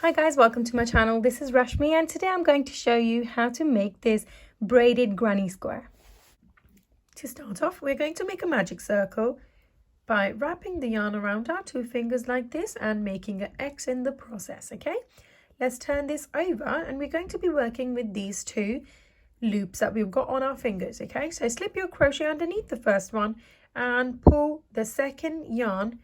Hi guys, welcome to my channel. This is Rashmi and today I'm going to show you how to make this braided granny square. To start off, we're going to make a magic circle by wrapping the yarn around our two fingers like this and making an X in the process, okay? Let's turn this over and we're going to be working with these two loops that we've got on our fingers, okay? So slip your crochet underneath the first one and pull the second yarn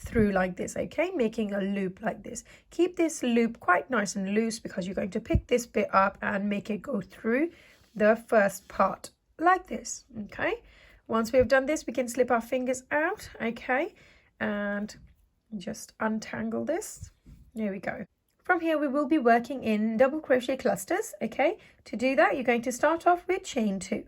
through like this, okay, making a loop like this. Keep this loop quite nice and loose because you're going to pick this bit up and make it go through the first part like this, okay. Once we've done this, we can slip our fingers out, okay, and just untangle this. There we go. From here we will be working in double crochet clusters, okay. To do that, you're going to start off with chain 2.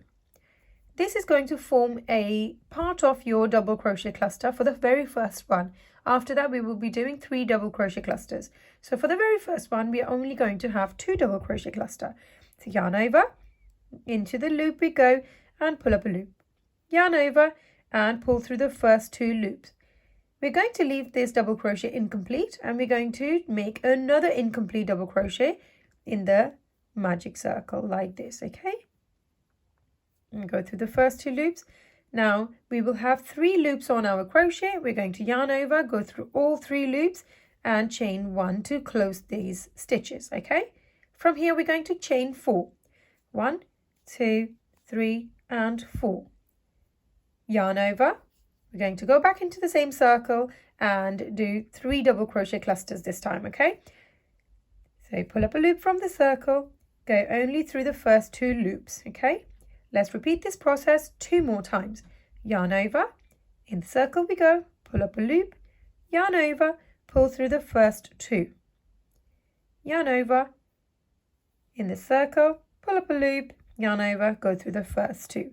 This is going to form a part of your double crochet cluster for the very first one. After that, we will be doing 3 double crochet clusters. So for the very first one, we are only going to have 2 double crochet cluster. So yarn over, into the loop we go and pull up a loop. Yarn over and pull through the first 2 loops. We're going to leave this double crochet incomplete and we're going to make another incomplete double crochet in the magic circle like this, okay? And go through the first 2 loops. Now we will have 3 loops on our crochet. We're going to yarn over, go through all 3 loops and chain 1 to close these stitches, okay? From here we're going to chain 4. 1, 2, 3 and 4. Yarn over. We're going to go back into the same circle and do 3 double crochet clusters this time, okay? So pull up a loop from the circle, go only through the first 2 loops, okay? Let's repeat this process 2 more times. Yarn over, in the circle we go, pull up a loop, yarn over, pull through the first 2. Yarn over, in the circle, pull up a loop, yarn over, go through the first 2.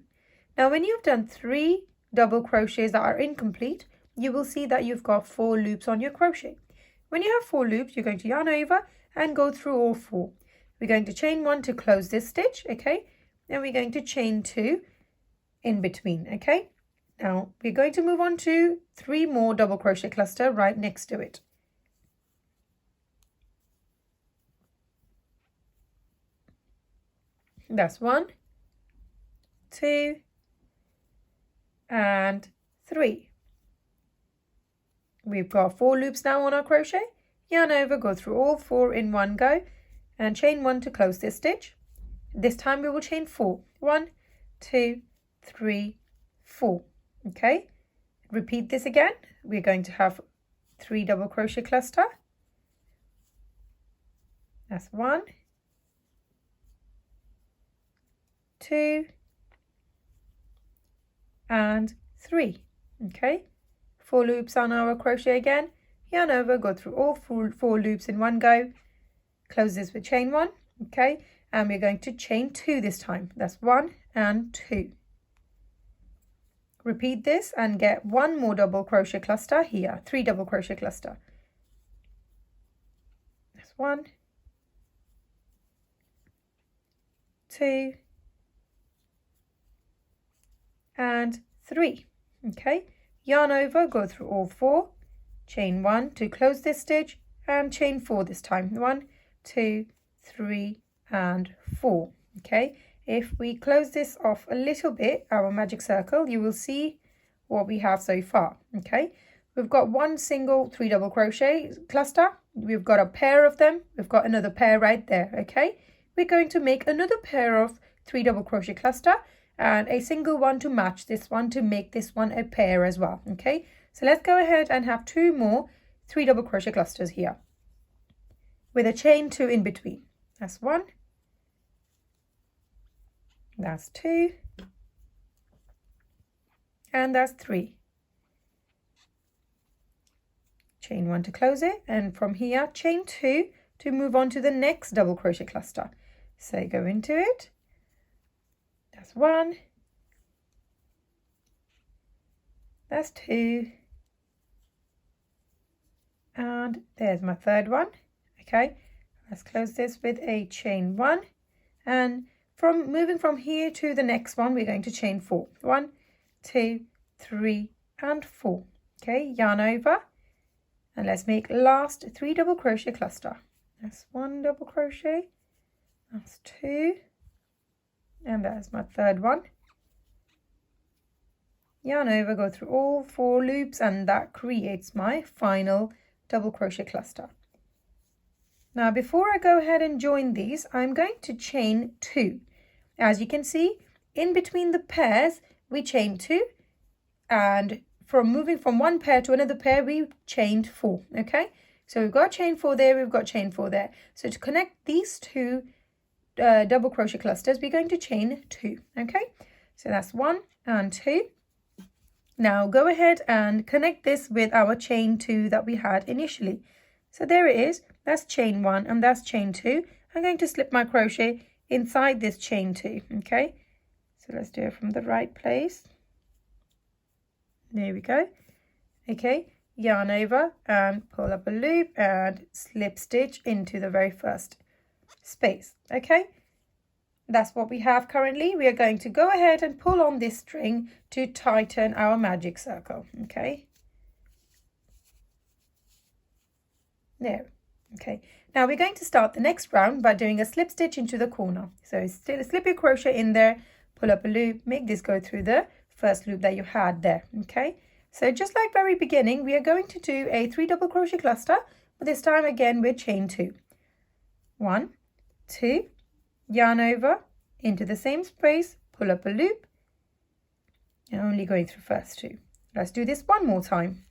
Now when you've done 3 double crochets that are incomplete, you will see that you've got 4 loops on your crochet. When you have 4 loops, you're going to yarn over and go through all 4. We're going to chain 1 to close this stitch, okay? Then we're going to chain 2 in between, okay? Now we're going to move on to 3 more double crochet cluster right next to it. That's 1, 2 and 3. We've got 4 loops now on our crochet. Yarn over, go through all 4 in one go and chain 1 to close this stitch. This time we will chain 4. 1, 2, 3, 4. Okay, repeat this again. We're going to have 3 double crochet cluster. That's 1, 2 and 3. Okay, 4 loops on our crochet again. Yarn over, go through all 4 loops in one go. Close this with chain 1. Okay, and we're going to chain 2 this time. That's 1 and 2. Repeat this and get 1 more double crochet cluster here, 3 double crochet cluster. That's 1, 2 and 3. Okay, yarn over, go through all 4, chain 1 to close this stitch and chain 4 this time. 1, 2, 3 and 4. Okay, if we close this off a little bit, our magic circle, you will see what we have so far. Okay, we've got 1 single 3 double crochet cluster, we've got a pair of them, we've got another pair right there. Okay, we're going to make another pair of 3 double crochet cluster and a single one to match this one to make this one a pair as well. Okay, so let's go ahead and have 2 more 3 double crochet clusters here with a chain 2 in between. That's 1, that's 2 and that's 3. Chain 1 to close it, and from here chain 2 to move on to the next double crochet cluster. So go into it, that's 1, that's 2 and there's my third one. Okay, let's close this with a chain 1, and from moving from here to the next one, we're going to chain 4. 1, 2, 3 and 4. Okay, yarn over and let's make last 3 double crochet cluster. That's 1 double crochet, that's 2, and that's my third one. Yarn over, go through all 4 loops, and that creates my final double crochet cluster. Now before I go ahead and join these, I'm going to chain 2. As you can see, in between the pairs we chain 2, and from moving from one pair to another pair we chained 4. Okay, so we've got chain 4 there, we've got chain 4 there. So to connect these 2 double crochet clusters, we're going to chain 2. Okay, so that's 1 and 2. Now go ahead and connect this with our chain 2 that we had initially. So there it is, that's chain 1 and that's chain 2. I'm going to slip my crochet inside this chain 2. Okay, so let's do it from the right place. There we go. Okay, yarn over and pull up a loop and slip stitch into the very first space. Okay, that's what we have currently. We are going to go ahead and pull on this string to tighten our magic circle. Okay, there. Okay, now we're going to start the next round by doing a slip stitch into the corner. So still slip your crochet in there, pull up a loop, make this go through the first loop that you had there. Okay, so just like very beginning, we are going to do a 3 double crochet cluster, but this time again with chain 2. 1, 2, yarn over into the same space, pull up a loop, and only going through first 2. Let's do this one more time.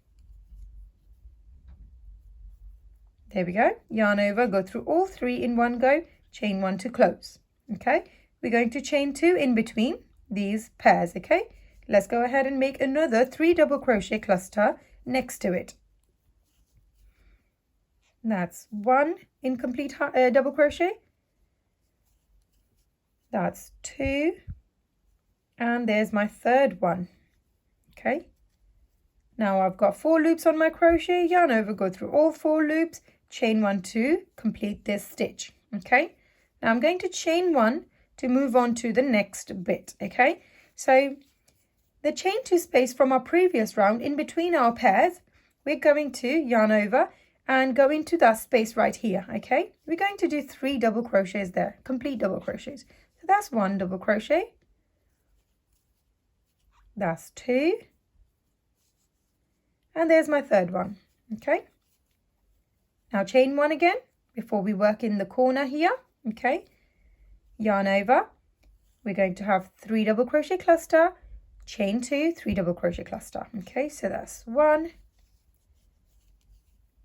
There we go, yarn over, go through all 3 in one go, chain 1 to close. Okay, we're going to chain 2 in between these pairs. Okay, let's go ahead and make another 3 double crochet cluster next to it. That's 1 incomplete double crochet, that's 2, and there's my third one. Okay, now I've got 4 loops on my crochet, yarn over, go through all 4 loops, chain 1 to complete this stitch. Okay, now I'm going to chain 1 to move on to the next bit. Okay, so the chain 2 space from our previous round, in between our pairs, we're going to yarn over and go into that space right here. Okay, we're going to do 3 double crochets there, complete double crochets. So that's 1 double crochet, that's 2, and there's my third one. Okay, now chain 1 again before we work in the corner here. Okay, yarn over, we're going to have 3 double crochet cluster, chain 2, 3 double crochet cluster. Okay, so that's 1,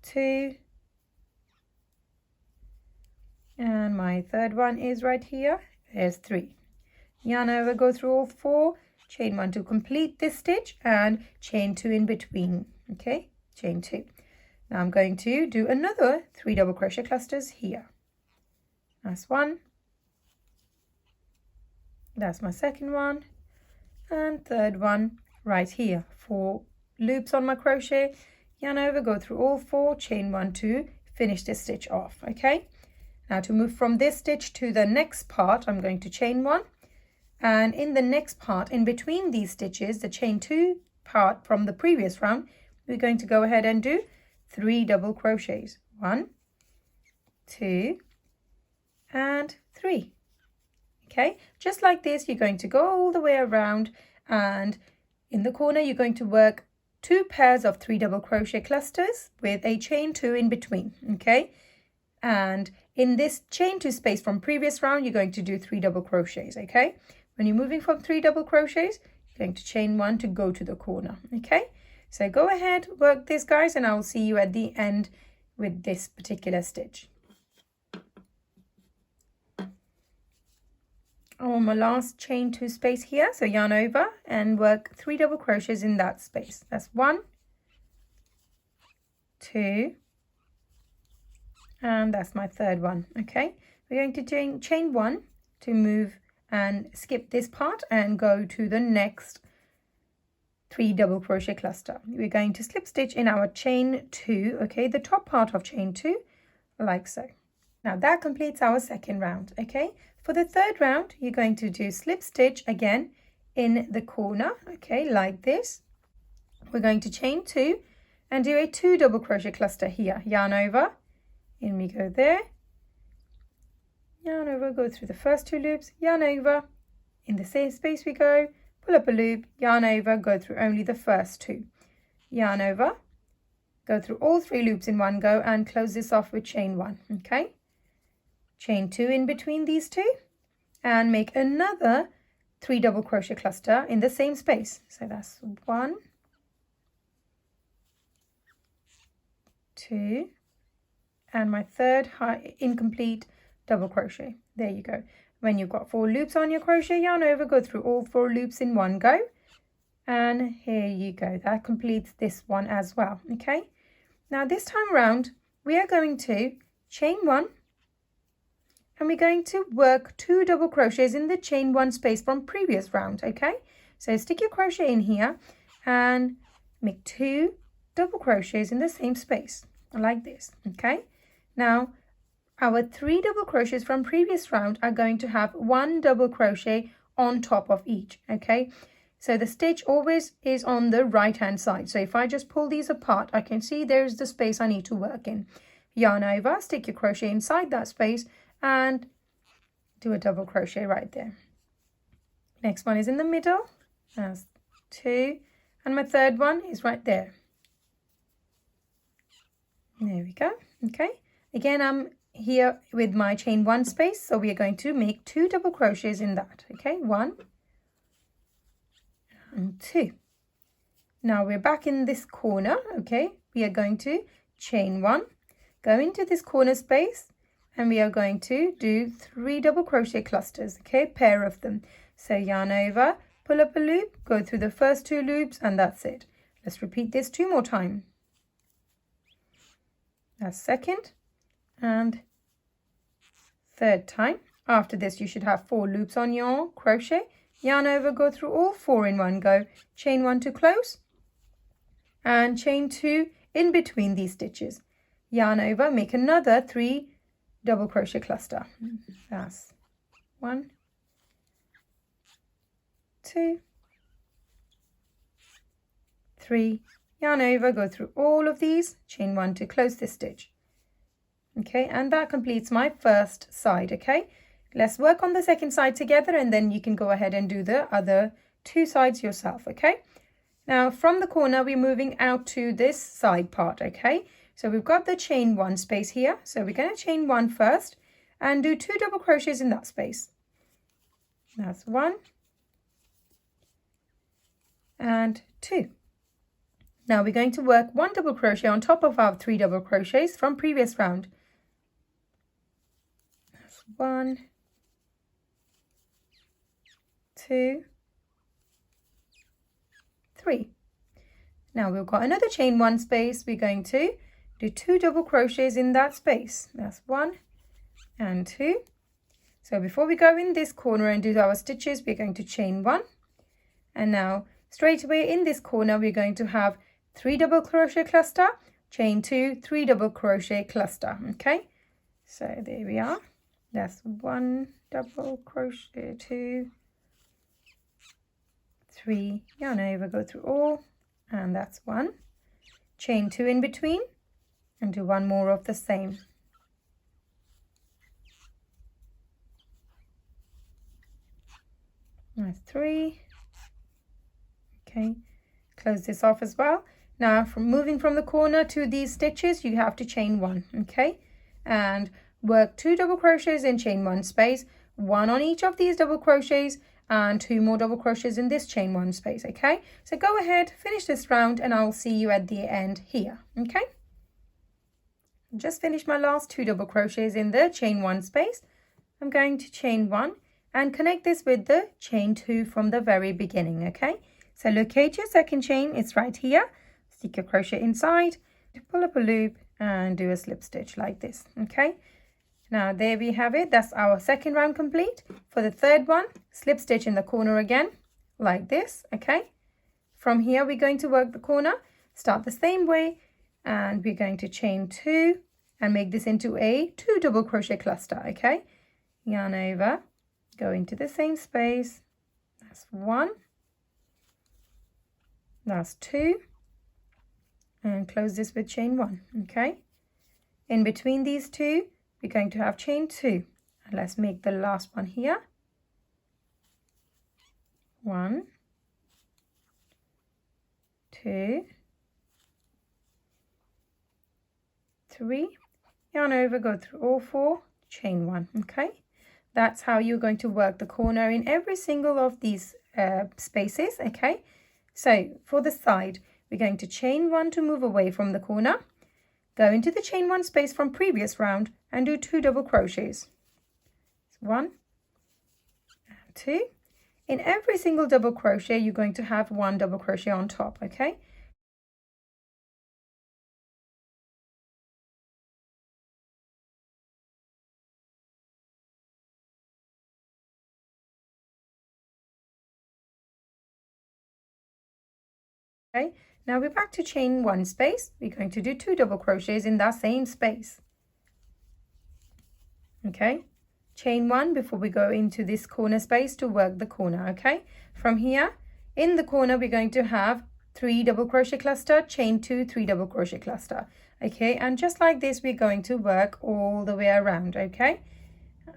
2, and my third one is right here. There's 3. Yarn over, go through all 4, chain 1 to complete this stitch, and chain 2 in between. Okay, chain 2. Now I'm going to do another 3 double crochet clusters here. That's 1, that's my second one, and third one right here. 4 loops on my crochet, yarn over, go through all 4, chain 1 to finish this stitch off. Okay, now to move from this stitch to the next part, I'm going to chain 1, and in the next part, in between these stitches, the chain 2 part from the previous round, we're going to go ahead and do 3 double crochets. 1, 2, and 3. Okay, just like this, you're going to go all the way around, and in the corner you're going to work 2 pairs of 3 double crochet clusters with a chain 2 in between. Okay, and in this chain 2 space from previous round, you're going to do 3 double crochets. Okay, when you're moving from 3 double crochets, you're going to chain 1 to go to the corner. Okay, so go ahead, work this, guys, and I will see you at the end with this particular stitch. On my last chain 2 space here, so yarn over and work 3 double crochets in that space. That's 1, 2, and that's my third one. Okay, we're going to chain 1 to move and skip this part and go to the next 3 double crochet cluster. We're going to slip stitch in our chain 2, okay, the top part of chain 2, like so. Now that completes our second round. Okay, for the third round, you're going to do slip stitch again in the corner, okay, like this. We're going to chain 2 and do a 2 double crochet cluster here. Yarn over, in we go there, yarn over, go through the first 2 loops, yarn over, in the same space we go, pull up a loop, yarn over, go through only the first 2, yarn over, go through all 3 loops in one go and close this off with chain 1, okay? Chain 2 in between these 2 and make another 3 double crochet cluster in the same space. So that's 1, 2, and my third incomplete double crochet. There you go. When you've got 4 loops on your crochet, yarn over, go through all 4 loops in one go, and here you go. That completes this one as well. Okay, now this time around we are going to chain 1 and we're going to work 2 double crochets in the chain 1 space from previous round. Okay, so stick your crochet in here and make 2 double crochets in the same space like this. Okay, now our 3 double crochets from previous round are going to have 1 double crochet on top of each. Okay, so the stitch always is on the right hand side. So if I just pull these apart, I can see there's the space I need to work in. Yarn over, stick your crochet inside that space and do a double crochet right there. Next one is in the middle, that's 2, and my third one is right there. There we go. Okay, again I'm here with my chain 1 space, so we are going to make 2 double crochets in that. Okay, 1 and 2. Now we're back in this corner. Okay, we are going to chain 1, go into this corner space, and we are going to do 3 double crochet clusters. Okay, pair of them. So yarn over, pull up a loop, go through the first 2 loops, and that's it. Let's repeat this 2 more times. That's second and third time. After this you should have 4 loops on your crochet, yarn over, go through all 4 in one go, chain 1 to close and chain 2 in between these stitches, yarn over, make another 3 double crochet cluster. That's 1, 2, 3, yarn over, go through all of these, chain 1 to close this stitch. Okay, and that completes my first side. Okay, let's work on the second side together and then you can go ahead and do the other 2 sides yourself. Okay, now from the corner we're moving out to this side part. Okay, so we've got the chain 1 space here, so we're going to chain 1 first and do 2 double crochets in that space. That's 1 and 2. Now we're going to work 1 double crochet on top of our 3 double crochets from previous round. That's 1, 2, 3. Now we've got another chain 1 space. We're going to do 2 double crochets in that space. That's 1 and 2. So before we go in this corner and do our stitches, we're going to chain 1, and now straight away in this corner we're going to have 3 double crochet cluster, chain 2, 3 double crochet cluster. Okay, so there we are. That's 1 double crochet, 2, 3, yarn over, go through all, and that's 1, chain 2 in between and do 1 more of the same. That's 3. Okay, close this off as well. Now from moving from the corner to these stitches you have to chain 1. Okay, and work 2 double crochets in chain 1 space, 1 on each of these double crochets and 2 more double crochets in this chain 1 space. Okay, so go ahead, finish this round and I'll see you at the end here. Okay, just finished my last 2 double crochets in the chain 1 space. I'm going to chain 1 and connect this with the chain 2 from the very beginning. Okay, so locate your second chain, it's right here, stick your crochet inside, pull up a loop and do a slip stitch like this. Okay, now there we have it. That's our second round complete. For the third one, slip stitch in the corner again like this. Okay, from here we're going to work the corner, start the same way, and we're going to chain 2 and make this into a 2 double crochet cluster. Okay, yarn over, go into the same space, that's 1, that's 2, and close this with chain 1. Okay, in between these 2 we're going to have chain 2 Let's make the last one here. 1, 2, 3, yarn over, go through all 4, chain 1. Okay, that's how you're going to work the corner in every single of these spaces. Okay, so for the side, we're going to chain 1 to move away from the corner, go into the chain 1 space from previous round and do 2 double crochets. 1 and 2. In every single double crochet, you're going to have 1 double crochet on top. Okay, okay, now we're back to chain 1 space. We're going to do 2 double crochets in that same space. Okay, chain 1 before we go into this corner space to work the corner. Okay, from here in the corner, we're going to have 3 double crochet cluster, chain 2, 3 double crochet cluster. Okay, and just like this, we're going to work all the way around. Okay,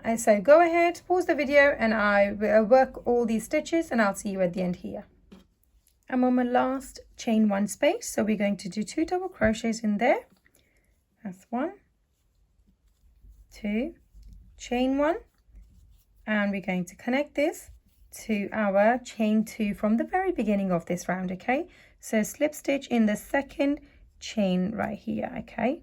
and so go ahead, pause the video, and I will work all these stitches, and I'll see you at the end here. I'm on my last chain 1 space, so we're going to do 2 double crochets in there. That's 1, 2, chain 1, and we're going to connect this to our chain 2 from the very beginning of this round. Okay, so slip stitch in the second chain right here. Okay,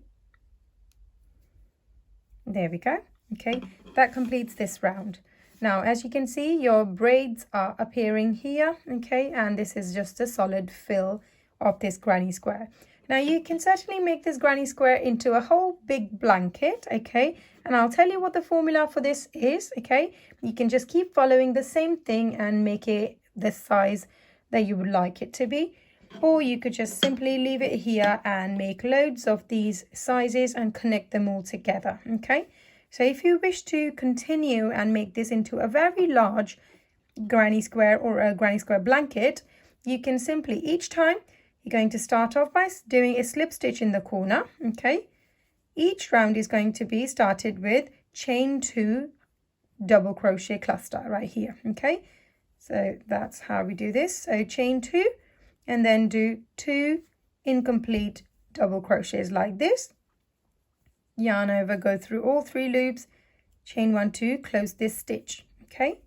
there we go. Okay, that completes this round. Now, as you can see, your braids are appearing here. Okay, and this is just a solid fill of this granny square. Now, you can certainly make this granny square into a whole big blanket. Okay, and I'll tell you what the formula for this is. Okay, you can just keep following the same thing and make it the size that you would like it to be, or you could just simply leave it here and make loads of these sizes and connect them all together. Okay, so if you wish to continue and make this into a very large granny square or a granny square blanket, you can simply, each time, you're going to start off by doing a slip stitch in the corner. Okay, each round is going to be started with chain 2 double crochet cluster right here. Okay, so that's how we do this. So chain 2 and then do 2 incomplete double crochets like this, yarn over, go through all 3 loops, chain 1, 2, close this stitch. Okay,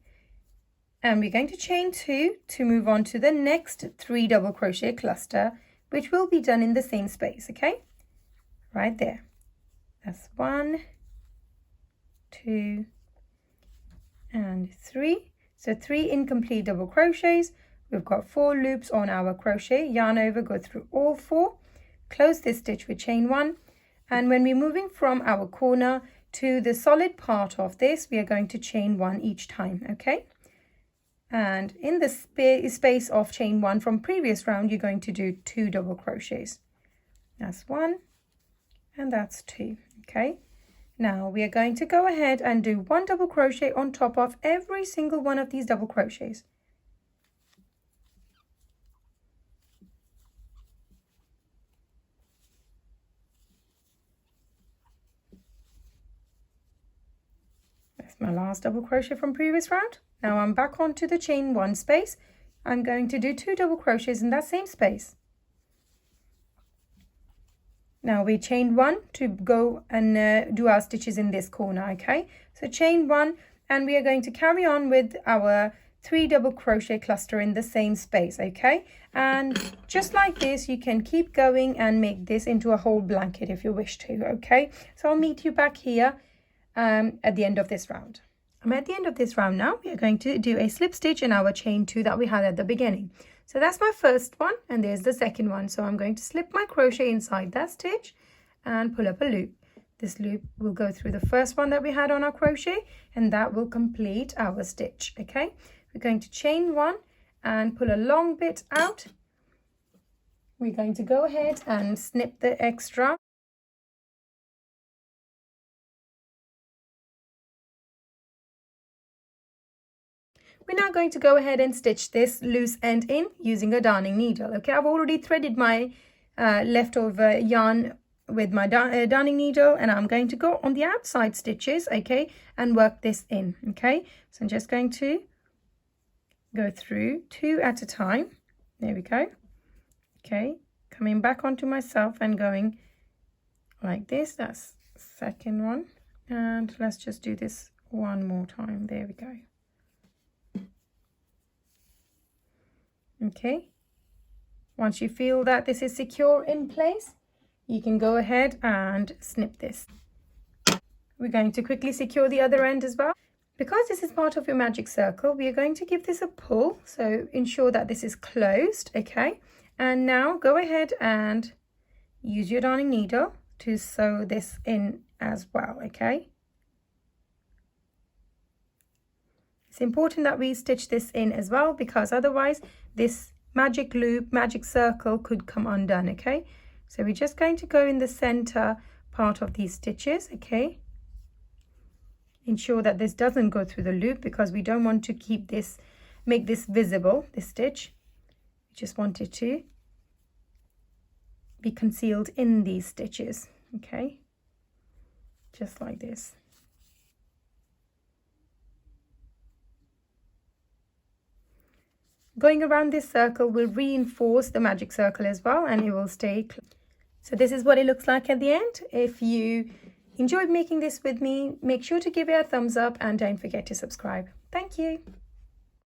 and we're going to chain 2 to move on to the next 3 double crochet cluster, which will be done in the same space. Okay, right there. That's 1, 2, and 3. So 3 incomplete double crochets. We've got 4 loops on our crochet, yarn over, go through all 4, close this stitch with chain 1, and when we're moving from our corner to the solid part of this, we are going to chain 1 each time. Okay, and in the space of chain 1 from previous round, you're going to do 2 double crochets. That's 1 and that's 2. Okay, now we are going to go ahead and do 1 double crochet on top of every single one of these double crochets. That's my last double crochet from previous round. Now I'm back onto the chain 1 space. I'm going to do 2 double crochets in that same space. Now we chain 1 to go and do our stitches in this corner. Okay, so chain 1, and we are going to carry on with our 3 double crochet cluster in the same space. Okay, and just like this, you can keep going and make this into a whole blanket if you wish to. Okay, so I'll meet you back here at the end of this round. I'm at the end of this round now. We are going to do a slip stitch in our chain 2 that we had at the beginning. So that's my first one, and there's the second one. So I'm going to slip my crochet inside that stitch and pull up a loop. This loop will go through the first one that we had on our crochet, and that will complete our stitch. Okay, we're going to chain 1 and pull a long bit out. We're going to go ahead and snip the extra. We're now going to go ahead and stitch this loose end in using a darning needle. Okay, I've already threaded my leftover yarn with my darning needle, and I'm going to go on the outside stitches, okay, and work this in, okay. So I'm just going to go through 2 at a time. There we go. Okay, coming back onto myself and going like this. That's the second one, and let's just do this one more time. There we go. Okay, once you feel that this is secure in place, you can go ahead and snip this. We're going to quickly secure the other end as well. Because this is part of your magic circle, we are going to give this a pull, so ensure that this is closed, okay? And now go ahead and use your darning needle to sew this in as well, okay? It's important that we stitch this in as well, because otherwise this magic loop, magic circle could come undone, okay? So we're just going to go in the center part of these stitches, okay? Ensure that this doesn't go through the loop, because we don't want to keep this, make this visible, this stitch. We just want it to be concealed in these stitches, okay? Just like this. Going around this circle will reinforce the magic circle as well, and it will stay close. So this is what it looks like at the end. If you enjoyed making this with me, make sure to give it a thumbs up and don't forget to subscribe. Thank you.